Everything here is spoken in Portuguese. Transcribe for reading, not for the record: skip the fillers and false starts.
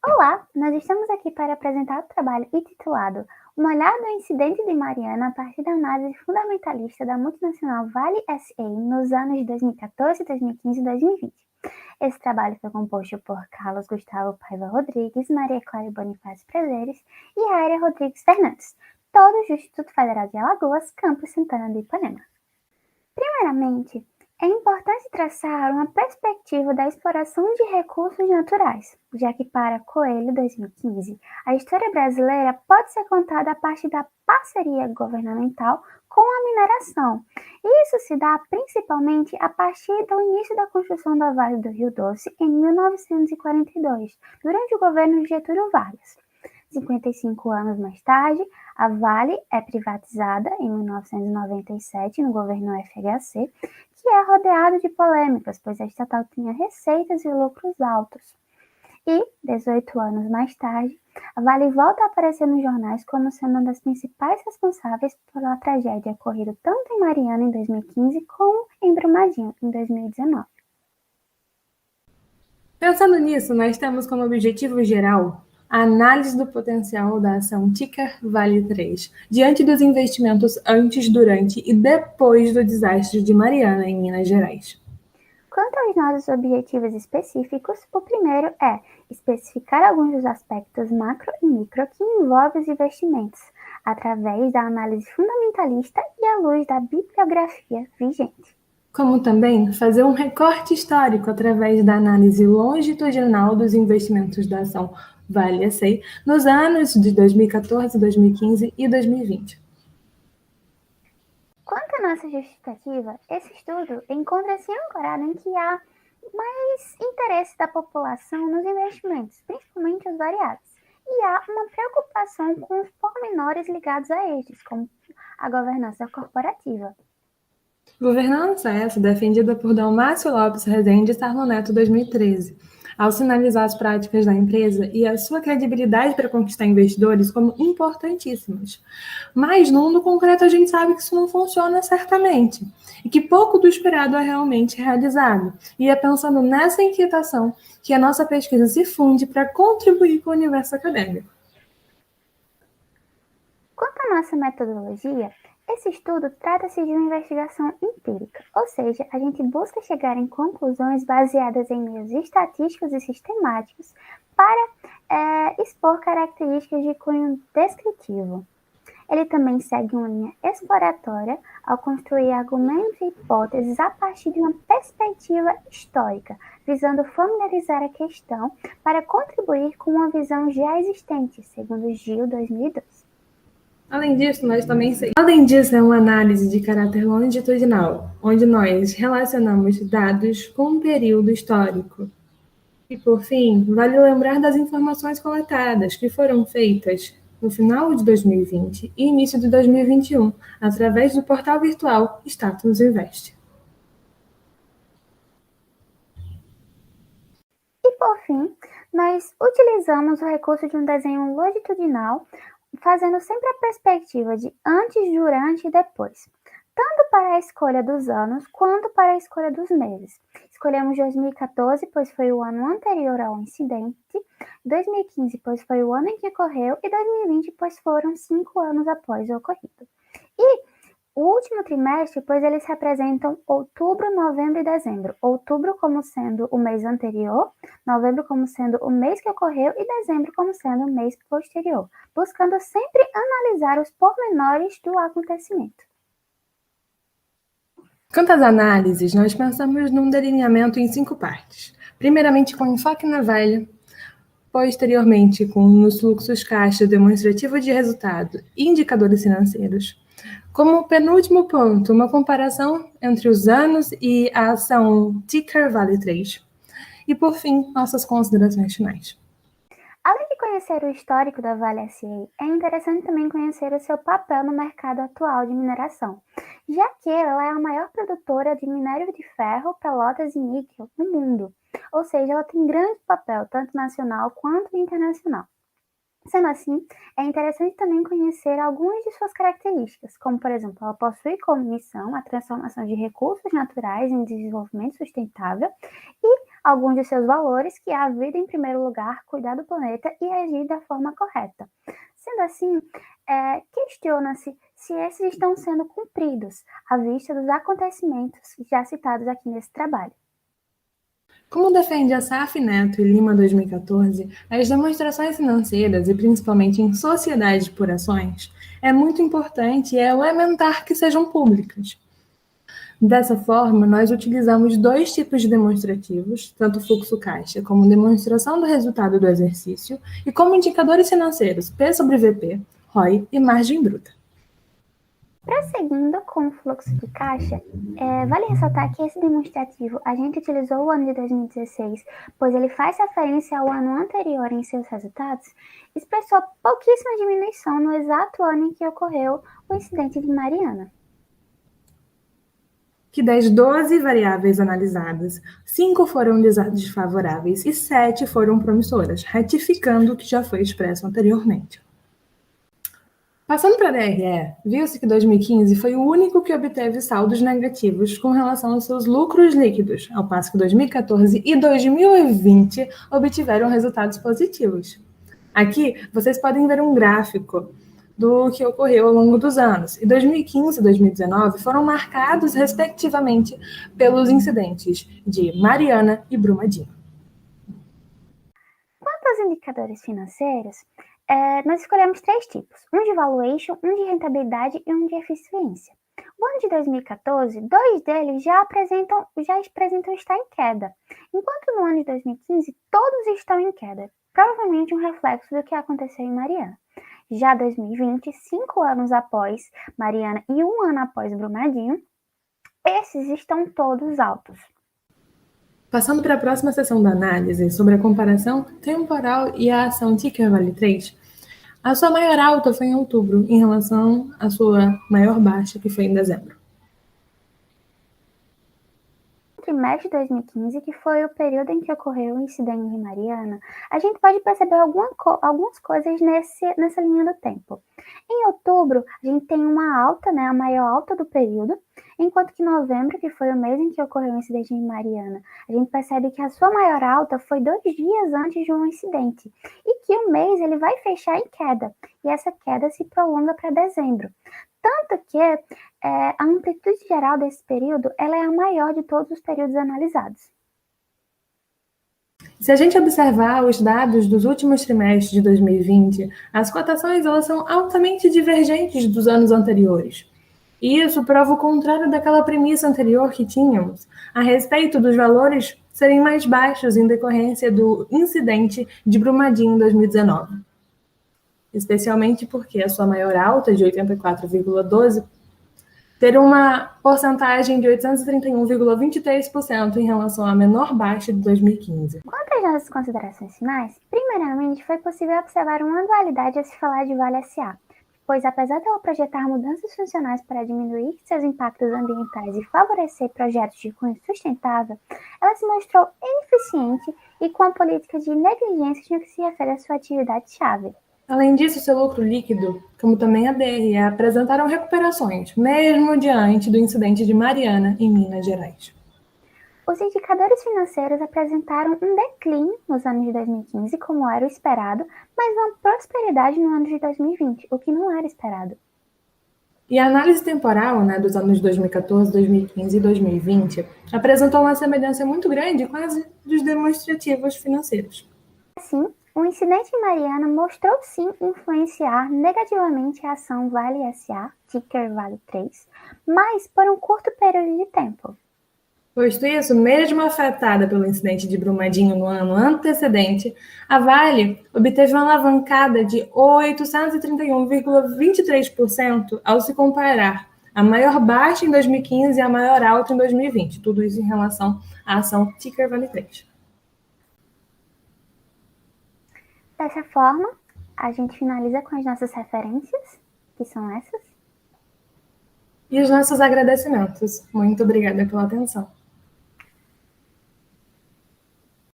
Olá, nós estamos aqui para apresentar o trabalho intitulado Uma olhada ao incidente de Mariana a partir da análise fundamentalista da multinacional Vale SA nos anos de 2014, 2015 e 2020. Esse trabalho foi composto por Carlos Gustavo Paiva Rodrigues, Maria Clara Bonifácio Prazeres e Aérea Rodrigues Fernandes, todos do Instituto Federal de Alagoas, campus Santana do Ipanema. Primeiramente, é importante traçar uma perspectiva da exploração de recursos naturais, já que para Coelho, 2015, a história brasileira pode ser contada a partir da parceria governamental com a mineração. E isso se dá principalmente a partir do início da construção da Vale do Rio Doce em 1942, durante o governo de Getúlio Vargas. 55 anos mais tarde, a Vale é privatizada em 1997 no governo FHC, que é rodeado de polêmicas, pois a estatal tinha receitas e lucros altos. E, 18 anos mais tarde, a Vale volta a aparecer nos jornais como sendo uma das principais responsáveis pela tragédia ocorrida tanto em Mariana em 2015 como em Brumadinho em 2019. Pensando nisso, nós temos como objetivo geral a análise do potencial da ação Ticker Vale 3, diante dos investimentos antes, durante e depois do desastre de Mariana, em Minas Gerais. Quanto aos nossos objetivos específicos, o primeiro é especificar alguns dos aspectos macro e micro que envolvem os investimentos, através da análise fundamentalista e à luz da bibliografia vigente. Como também fazer um recorte histórico através da análise longitudinal dos investimentos da ação Vale SA nos anos de 2014, 2015 e 2020. Quanto à nossa justificativa, esse estudo encontra-se ancorado em que há mais interesse da população nos investimentos, principalmente os variáveis, e há uma preocupação com os pormenores ligados a estes, como a governança corporativa. Governança essa defendida por Dalmácio Lopes Rezende e Sarlo Neto 2013, ao sinalizar as práticas da empresa e a sua credibilidade para conquistar investidores como importantíssimas. Mas no mundo concreto a gente sabe que isso não funciona certamente, e que pouco do esperado é realmente realizado. E é pensando nessa inquietação que a nossa pesquisa se funde para contribuir com o universo acadêmico. Quanto à nossa metodologia, esse estudo trata-se de uma investigação empírica, ou seja, a gente busca chegar em conclusões baseadas em meios estatísticos e sistemáticos para expor características de cunho descritivo. Ele também segue uma linha exploratória ao construir argumentos e hipóteses a partir de uma perspectiva histórica, visando familiarizar a questão para contribuir com uma visão já existente, segundo Gil 2002. Além disso, é uma análise de caráter longitudinal, onde nós relacionamos dados com um período histórico. E, por fim, vale lembrar das informações coletadas, que foram feitas no final de 2020 e início de 2021, através do portal virtual Status Invest. E, por fim, nós utilizamos o recurso de um desenho longitudinal, fazendo sempre a perspectiva de antes, durante e depois, tanto para a escolha dos anos quanto para a escolha dos meses. Escolhemos 2014, pois foi o ano anterior ao incidente, 2015, pois foi o ano em que ocorreu, e 2020, pois foram 5 anos após o ocorrido. E o último trimestre, pois eles representam outubro, novembro e dezembro. Outubro como sendo o mês anterior, novembro como sendo o mês que ocorreu e dezembro como sendo o mês posterior, buscando sempre analisar os pormenores do acontecimento. Quanto às análises, nós pensamos num delineamento em 5 partes. Primeiramente, com enfoque na velha, posteriormente, nos fluxos caixa demonstrativo de resultado e indicadores financeiros. Como penúltimo ponto, uma comparação entre os anos e a ação Ticker Vale 3. E, por fim, nossas considerações finais. Além de conhecer o histórico da Vale SA, é interessante também conhecer o seu papel no mercado atual de mineração, já que ela é a maior produtora de minério de ferro, pelotas e níquel no mundo, ou seja, ela tem grande papel tanto nacional quanto internacional. Sendo assim, é interessante também conhecer algumas de suas características, como, por exemplo, ela possui como missão a transformação de recursos naturais em desenvolvimento sustentável e alguns de seus valores, que é a vida em primeiro lugar, cuidar do planeta e agir da forma correta. Sendo assim, questiona-se se esses estão sendo cumpridos, à vista dos acontecimentos já citados aqui nesse trabalho. Como defende a Saf Neto e Lima 2014, as demonstrações financeiras, e principalmente em sociedades por ações, é muito importante e é elementar que sejam públicas. Dessa forma, nós utilizamos dois tipos de demonstrativos, tanto fluxo caixa como demonstração do resultado do exercício, e como indicadores financeiros P sobre VP, ROI e margem bruta. Prosseguindo com o fluxo de caixa, vale ressaltar que esse demonstrativo a gente utilizou o ano de 2016, pois ele faz referência ao ano anterior em seus resultados, expressou pouquíssima diminuição no exato ano em que ocorreu o incidente de Mariana. Que das 12 variáveis analisadas, 5 foram desfavoráveis e 7 foram promissoras, ratificando o que já foi expresso anteriormente. Passando para a DRE, viu-se que 2015 foi o único que obteve saldos negativos com relação aos seus lucros líquidos, ao passo que 2014 e 2020 obtiveram resultados positivos. Aqui, vocês podem ver um gráfico do que ocorreu ao longo dos anos. E 2015 e 2019 foram marcados, respectivamente, pelos incidentes de Mariana e Brumadinho. Quanto aos indicadores financeiros, nós escolhemos 3 tipos, um de valuation, um de rentabilidade e um de eficiência. O ano de 2014, 2 deles já apresentam estar em queda, enquanto no ano de 2015 todos estão em queda, provavelmente um reflexo do que aconteceu em Mariana. Já 2020, 5 anos após Mariana e 1 ano após Brumadinho, esses estão todos altos. Passando para a próxima seção da análise, sobre a comparação temporal e a ação Ticker Vale 3, a sua maior alta foi em outubro, em relação à sua maior baixa, que foi em dezembro. Trimestre de 2015, que foi o período em que ocorreu o incidente de Mariana, a gente pode perceber algumas coisas nessa linha do tempo. Em outubro, a gente tem uma alta, a maior alta do período, enquanto que em novembro, que foi o mês em que ocorreu o incidente de Mariana, a gente percebe que a sua maior alta foi 2 dias antes de um incidente, e que o mês ele vai fechar em queda, e essa queda se prolonga para dezembro. Tanto que a amplitude geral desse período ela é a maior de todos os períodos analisados. Se a gente observar os dados dos últimos trimestres de 2020, as cotações elas são altamente divergentes dos anos anteriores. E isso prova o contrário daquela premissa anterior que tínhamos, a respeito dos valores serem mais baixos em decorrência do incidente de Brumadinho em 2019. Especialmente porque a sua maior alta, de 84,12%, ter uma porcentagem de 831,23% em relação à menor baixa de 2015. Quanto às nossas considerações finais, primeiramente foi possível observar uma dualidade a se falar de Vale SA, pois apesar dela projetar mudanças funcionais para diminuir seus impactos ambientais e favorecer projetos de cunho sustentável, ela se mostrou ineficiente e com a política de negligência no que se refere à sua atividade-chave. Além disso, seu lucro líquido, como também a DRE, apresentaram recuperações, mesmo diante do incidente de Mariana, em Minas Gerais. Os indicadores financeiros apresentaram um declínio nos anos de 2015, como era o esperado, mas uma prosperidade no ano de 2020, o que não era esperado. E a análise temporal, dos anos 2014, 2015 e 2020 apresentou uma semelhança muito grande com as dos demonstrativos financeiros. Assim, o incidente em Mariana mostrou sim influenciar negativamente a ação Vale SA, ticker Vale 3, mas por um curto período de tempo. Posto isso, mesmo afetada pelo incidente de Brumadinho no ano antecedente, a Vale obteve uma alavancada de 831,23% ao se comparar a maior baixa em 2015 e a maior alta em 2020. Tudo isso em relação à ação ticker Vale 3. Dessa forma, a gente finaliza com as nossas referências, que são essas. E os nossos agradecimentos. Muito obrigada pela atenção.